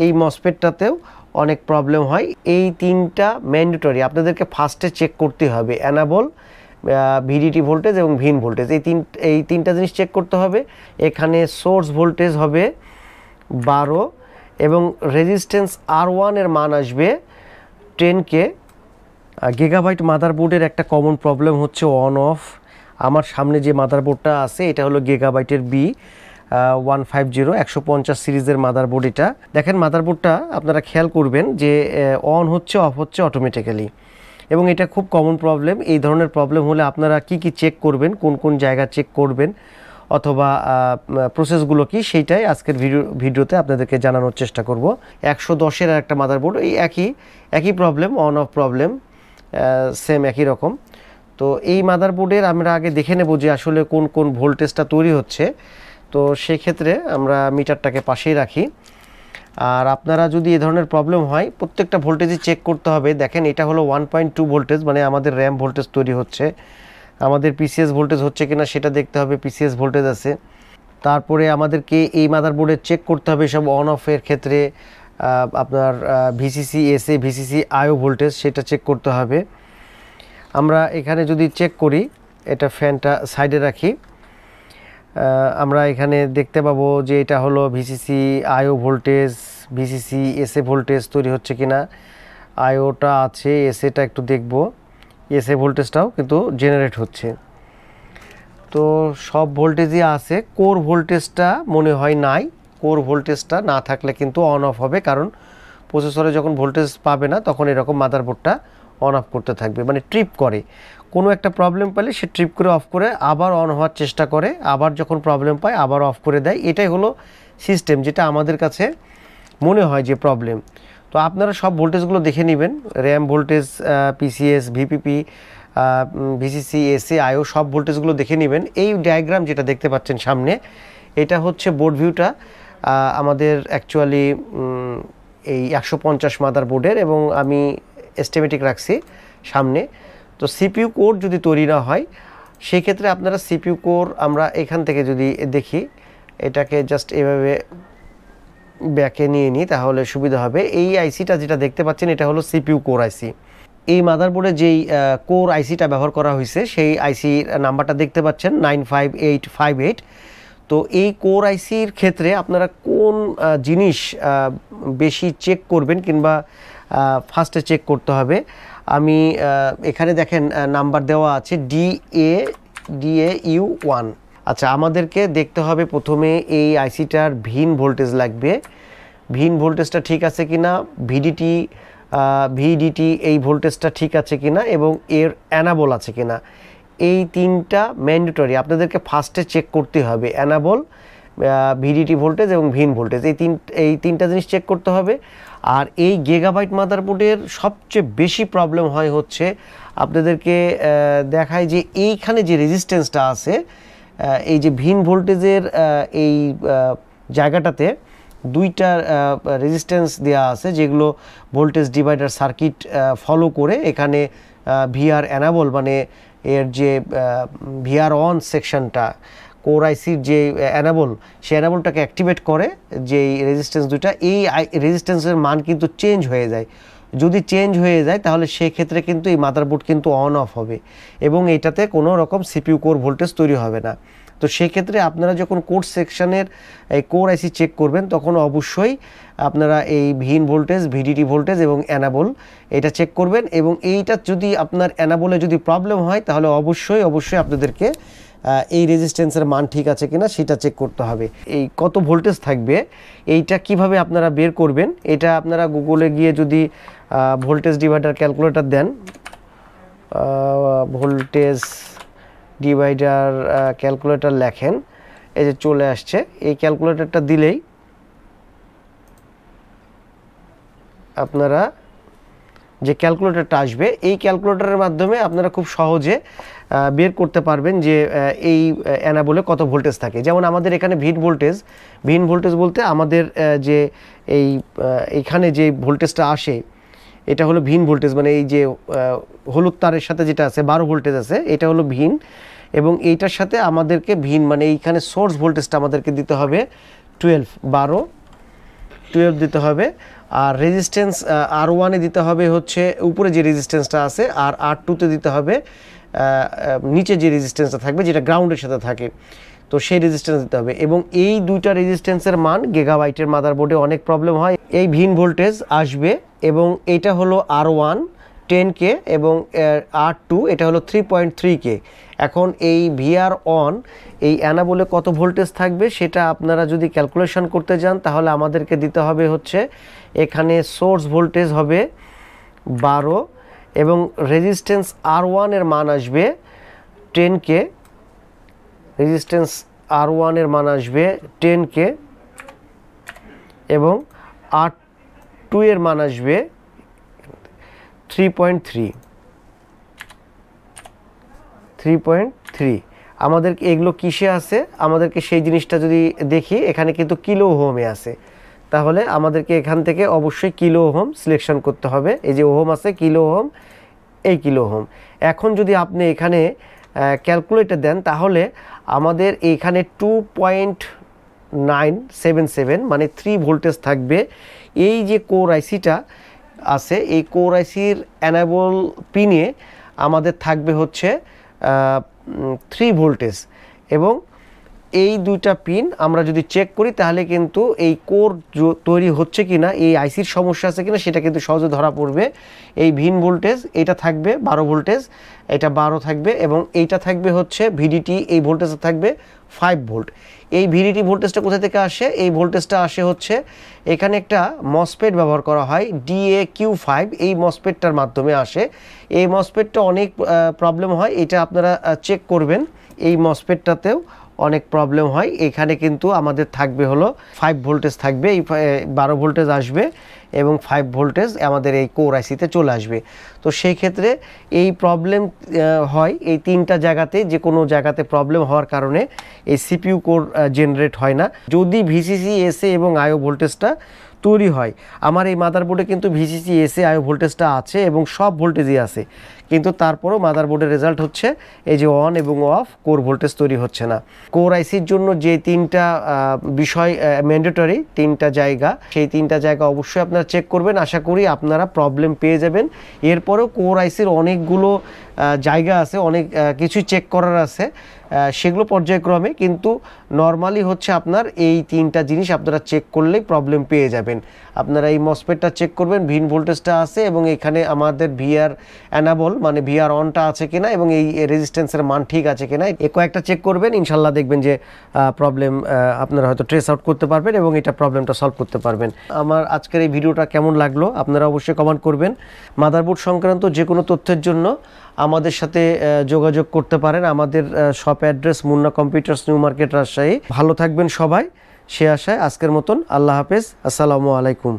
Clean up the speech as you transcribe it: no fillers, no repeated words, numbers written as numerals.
এই মসফেটটাতেও অনেক প্রবলেম হয়। এই তিনটা ম্যান্ডেটরি আপনাদেরকে ফার্স্টে চেক করতে হবে, অ্যানাবল, ভিডিটি ভোল্টেজ এবং ভিন ভোল্টেজ। এই তিনটা জিনিস চেক করতে হবে। এখানে সোর্স ভোল্টেজ হবে 12 এবং রেজিস্ট্যান্স R1 এর মান আসবে 10K। গিগাবাইট মাদারবোর্ডের একটা কমন প্রবলেম হচ্ছে অন অফ। আমার সামনে যে মাদারবোর্ডটা আছে এটা হলো গিগাবাইটের B150 150 সিরিজের মাদারবোর্ড। এটা দেখেন মাদারবোর্ডটা আপনারা খেয়াল করবেন যে অন হচ্ছে অফ হচ্ছে অটোমেটিক্যালি, এবং এটা খুব কমন প্রবলেম। এই ধরনের প্রবলেম হলে আপনারা কি চেক করবেন, কোন কোন জায়গা চেক করবেন অথবা প্রসেসগুলো কি, সেইটাই আজকের ভিডিওতে আপনাদেরকে জানানোর চেষ্টা করব। 110-এর একটা মাদারবোর্ড, এই একই problem, on of problem same একই রকম। তো এই মাদারবোর্ডের আমরা আগে দেখে নেব যে আসলে কোন কোন ভোল্টেজটা তৈরি হচ্ছে। তো সেই ক্ষেত্রে আমরা মিটারটাকে পাশেই রাখি। আর আপনারা যদি এই ধরনের প্রবলেম হয় প্রত্যেকটা ভোল্টেজই চেক করতে হবে। দেখেন এটা হলো 1.2 ভোল্টেজ, মানে আমাদের র্যাম ভোল্টেজ তৈরি হচ্ছে। আমাদের পিসিএস ভোল্টেজ হচ্ছে কিনা সেটা দেখতে হবে, পিসিএস ভোল্টেজ আছে। তারপরে আমাদেরকে এই মাদারবোর্ডে চেক করতে হবে সব অন অফের ক্ষেত্রে আপনার ভিসিসি এসএ, ভিসিসি আইও ভোল্টেজ, সেটা চেক করতে হবে। আমরা এখানে যদি চেক করি, এটা ফ্যানটা সাইডে রাখি, আমরা এখানে দেখতে পাবো যে এটা হলো ভিসিসি আইও ভোল্টেজ, ভিসিসি এসএ ভোল্টেজ তৈরি হচ্ছে কিনা। আইওটা আছে, এসএটা একটু দেখব, এসএ ভোল্টেজটাও কিন্তু জেনারেট হচ্ছে। তো সব ভোল্টেজই আছে, কোর ভোল্টেজটা মনে হয় নাই। কোর ভোল্টেজটা না থাকলে কিন্তু অন অফ হবে, কারণ প্রসেসরে যখন ভোল্টেজ পাবে না তখন এরকম মাদারবোর্ডটা অন অফ করতে থাকবে, মানে ট্রিপ করে। কোনো একটা প্রবলেম পেলে সে ট্রিপ করে অফ করে আবার অন হওয়ার চেষ্টা করে, আবার যখন প্রবলেম পায় আবার অফ করে দেয়। এটাই হলো সিস্টেম যেটা আমাদের কাছে মনে হয় যে প্রবলেম। তো আপনারা সব ভোল্টেজগুলো দেখে নেবেন, RAM voltage, PCS, VPP, VCC SA IO, সব ভোল্টেজগুলো দেখে নেবেন। এই ডায়াগ্রাম যেটা দেখতে পাচ্ছেন সামনে, এটা হচ্ছে বোর্ড ভিউটা আমাদের অ্যাকচুয়ালি এই 150 মাদারবোর্ডের, এবং আমি এস্টিমেটিক রাখছি সামনে। তো সিপিইউ কোর যদি তৈরি না হয় সেই ক্ষেত্রে আপনারা সিপিইউ কোর, আমরা এখান থেকে যদি দেখি, এটাকে জাস্ট এভাবে ব্যাকে নিয়ে নিই তাহলে সুবিধা হবে। এই আইসিটা যেটা দেখতে পাচ্ছেন এটা হলো সিপিইউ কোর আইসি। এই মাদারবোর্ডে যেই কোর আইসিটা ব্যবহার করা হয়েছে সেই আইসির নাম্বারটা দেখতে পাচ্ছেন 95858। তো এই কোর আইসির ক্ষেত্রে আপনারা কোন জিনিস বেশি চেক করবেন কিংবা ফার্স্টে চেক করতে হবে, আমি এখানে দেখেন নাম্বার দেওয়া আছে DAU1। আচ্ছা, আমাদেরকে দেখতে হবে প্রথমে এই আইসিটার ভিন ভোল্টেজ লাগবে, ভিন ভোল্টেজটা ঠিক আছে কিনা, ভিডিটি এই ভোল্টেজটা ঠিক আছে কিনা, এবং এর অ্যানাবল আছে কিনা। এই তিনটা ম্যান্ডেটরি আপনাদেরকে ফার্স্টে চেক করতে হবে, অ্যানাবল, ভিডিটি ভোল্টেজ এবং ভিন ভোল্টেজ, এই তিনটা জিনিস চেক করতে হবে। আর এই গিগাবাইট মাদারবোর্ডের সবচেয়ে বেশি প্রবলেম হয় হচ্ছে, আপনাদেরকে দেখায় যে এইখানে যে রেজিস্ট্যান্সটা আছে, এই যে ভিন ভোল্টেজের এই জায়গাটাতে দুইটা রেজিস্ট্যান্স দেওয়া আছে যেগুলো ভোল্টেজ ডিভাইডার সার্কিট ফলো করে এখানে ভিআর অ্যানাবল, মানে এর যে ভিআর অন সেকশনটা, কোর আইসির যে অ্যানাবল, সেই অ্যানাবলটাকে অ্যাক্টিভেট করে যেই রেজিস্ট্যান্স দুইটা, এই রেজিস্ট্যান্সের মান কিন্তু চেঞ্জ হয়ে যায়। যদি চেঞ্জ হয়ে যায় তাহলে সেক্ষেত্রে কিন্তু এই মাদারবোর্ড কিন্তু অন অফ হবে এবং এটাতে কোনো রকম সিপিইউ কোর ভোল্টেজ তৈরি হবে না। তো সেক্ষেত্রে আপনারা যখন কোর সেকশনের এই কোর আইসি চেক করবেন তখন অবশ্যই আপনারা এই ভিন ভোল্টেজ, ভিডিটি ভোল্টেজ এবং অ্যানাবল এটা চেক করবেন। এবং এইটা যদি আপনার অ্যানাবলে যদি প্রবলেম হয় তাহলে অবশ্যই আপনাদেরকে এই রেজিস্ট্যান্সের মান ঠিক আছে কিনা সেটা চেক করতে হবে। এই কত ভোল্টেজ থাকবে এইটা কিভাবে আপনারা বের করবেন, এটা আপনারা গুগলে গিয়ে যদি ভোল্টেজ ডিভাইডার ক্যালকুলেটর দেন, ভোল্টেজ ডিভাইডার ক্যালকুলেটর লেখেন, এই যে চলে আসছে। এই ক্যালকুলেটরটা দিলেই আপনারা যে ক্যালকুলেটরটা আসবে, এই ক্যালকুলেটরের মাধ্যমে আপনারা খুব সহজে বের করতে পারবেন যে এই অ্যানাবলে কত ভোল্টেজ থাকে। যেমন আমাদের এখানে ভিন ভোল্টেজ বলতে আমাদের যে এইখানে যে ভোল্টেজটা আসে এটা হলো ভিন ভোল্টেজ, মানে এই যে হলুদ তারের সাথে যেটা আছে 12 ভোল্টেজ আছে এটা হলো ভিন, এবং এইটার সাথে আমাদেরকে ভিন মানে এইখানে সোর্স ভোল্টেজটা আমাদেরকে দিতে হবে 12। 12 দিতে হবে। আর রেজিস্ট্যান্স R1-এ দিতে হবে হচ্ছে উপরে যে রেজিস্ট্যান্সটা আছে, আর R2-তে দিতে হবে নিচে যে রেজিস্ট্যান্সটা থাকবে, যেটা গ্রাউন্ডের সাথে থাকে, তো সেই রেজিস্ট্যান্স দিতে হবে। এবং এই দুইটা রেজিস্ট্যান্সের মান গিগাবাইটের মাদারবোর্ডে অনেক প্রবলেম হয়। এই ভিন ভোল্টেজ আসবে এবং এটা হলো R1 10K এবং R2 এটা হলো 3.3K। এখন এই VR অন এই অ্যানাবলে কত ভোল্টেজ থাকবে সেটা আপনারা যদি ক্যালকুলেশন করতে যান তাহলে আমাদেরকে দিতে হবে হচ্ছে এখানে সোর্স ভোল্টেজ হবে 12 এবং রেজিস্ট্যান্স R1 এর মান আসবে 10K, রেজিস্ট্যান্স R1 এর মান আসবে 10K এবং R2 এর মান আসবে 3.3। আমাদেরকে এগুলো কিসে আছে, আমাদেরকে সেই জিনিসটা যদি দেখি এখানে কিন্তু কিলো ওহমে আছে, তাহলে আমাদেরকে এখান থেকে অবশ্যই কিলো ওহম সিলেকশন করতে হবে। এই যে ওহম আছে কিলো ওহম, এই কিলো ওহম। এখন যদি আপনি এখানে ক্যালকুলেটর দেন তাহলে আমাদের এইখানে 2.977 মানে 3 ভোল্টেজ থাকবে। এই যে কোর আইসিটা আছে এই কোর আইসির অ্যানাবল পিনে আমাদের থাকবে হচ্ছে 3 ভোল্টেজ এবং এই দুইটা পিন আমরা যদি চেক করি তাহলে কিন্তু এই কোর তৈরি হচ্ছে কিনা, এই আইসির সমস্যা আছে কিনা সেটা কিন্তু সহজে ধরা পড়বে। এই ভিন ভোল্টেজ এটা থাকবে 12 ভোল্টেজ, এটা 12 থাকবে এবং এইটা থাকবে হচ্ছে ভিডিটি, এই ভোল্টেজটা থাকবে 5 ভোল্ট। এই ভিডিটি ভোল্টেজটা কোথা থেকে আসে? এই ভোল্টেজটা আসে হচ্ছে এখানে একটা মসফেট ব্যবহার করা হয় DAQ5, এই মসফেটটার মাধ্যমে আসে। এই মসফেটটা অনেক প্রবলেম হয়, এটা আপনারা চেক করবেন। এই মসফেটটাতেও অনেক প্রবলেম হয়। এখানে কিন্তু আমাদের থাকবে হলো 5 ভোল্টেজ থাকবে, এই 12 ভোল্টেজ আসবে এবং 5 ভোল্টেজ আমাদের এই কোর আইসিতে চলে আসবে। তো সেই ক্ষেত্রে এই প্রবলেম হয় এই তিনটা জায়গাতে, যে কোনো জায়গাতে প্রবলেম হওয়ার কারণে এই সিপিইউ কোর জেনারেট হয় না। যদি ভিসিসি এসএ এবং আইও ভোল্টেজটা তৈরি হয়, আমার এই মাদারবোর্ডে কিন্তু ভিসিসি এসএ আইও ভোল্টেজটা আছে এবং সব ভোল্টেজই আছে, কিন্তু তারপরেও মাদারবোর্ডের রেজাল্ট হচ্ছে এই যে অন এবং অফ, কোর ভোল্টেজ তৈরি হচ্ছে না। কোর আইসির জন্য যে তিনটা বিষয় ম্যান্ডেটরি, তিনটা জায়গা, সেই তিনটা জায়গা অবশ্যই আপনারা চেক করবেন। আশা করি আপনারা প্রবলেম পেয়ে যাবেন। এরপরেও কোর আইসির অনেকগুলো জায়গা আছে, অনেক কিছু চেক করার আছে, সেগুলো পর্যায়ক্রমে, কিন্তু নর্মালি হচ্ছে আপনার এই তিনটা জিনিস আপনারা চেক করলেই প্রবলেম পেয়ে যাবেন। আপনারা এই মসফেটটা চেক করবেন, ভিন ভোল্টেজটা আছে এবং এখানে আমাদের ভিআর অ্যানাবল মানে ভিআর অনটা আছে কিনা এবং এই রেজিস্ট্যান্সের মান ঠিক আছে কিনা, এই কয়েকটা চেক করবেন। ইনশাল্লাহ দেখবেন যে প্রবলেম আপনারা হয়তো ট্রেস আউট করতে পারবেন এবং এটা প্রবলেমটা সলভ করতে পারবেন। আমার আজকের এই ভিডিওটা কেমন লাগলো আপনারা অবশ্যই কমেন্ট করবেন। মাদারবোর্ড সংক্রান্ত যে কোনো তথ্যের জন্য আমাদের সাথে যোগাযোগ করতে পারেন। আমাদের shop address Munna computers, new market, Rajshahi. ভালো থাকবেন সবাই, সে আশায় আজকের মতন আল্লাহ হাফেজ, আসসালামু আলাইকুম।